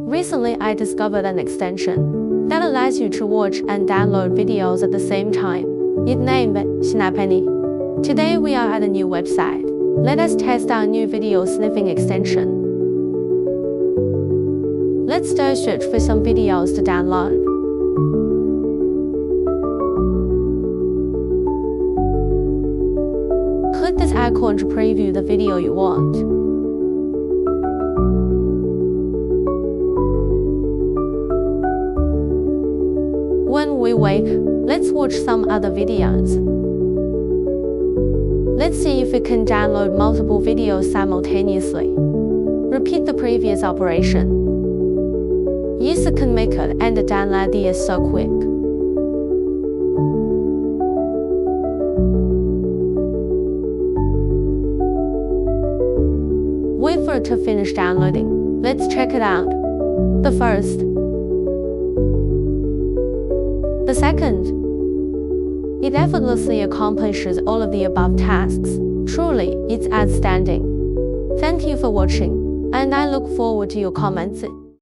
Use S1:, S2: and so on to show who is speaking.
S1: Recently, I discovered an extension that allows you to watch and download videos at the same time. It's named Snappenny. Today we are at a new website. Let us test our new video sniffing extension. Let's search for some videos to download. Click this icon to preview the video you want. When we wake, let's watch some other videos. Let's see if we can download multiple videos simultaneously. Repeat the previous operation. User can make it and download these so quick. Wait for it to finish downloading. Let's check it out. The first. The second. It effortlessly accomplishes all of the above tasks. Truly, it's outstanding. Thank you for watching, and I look forward to your comments.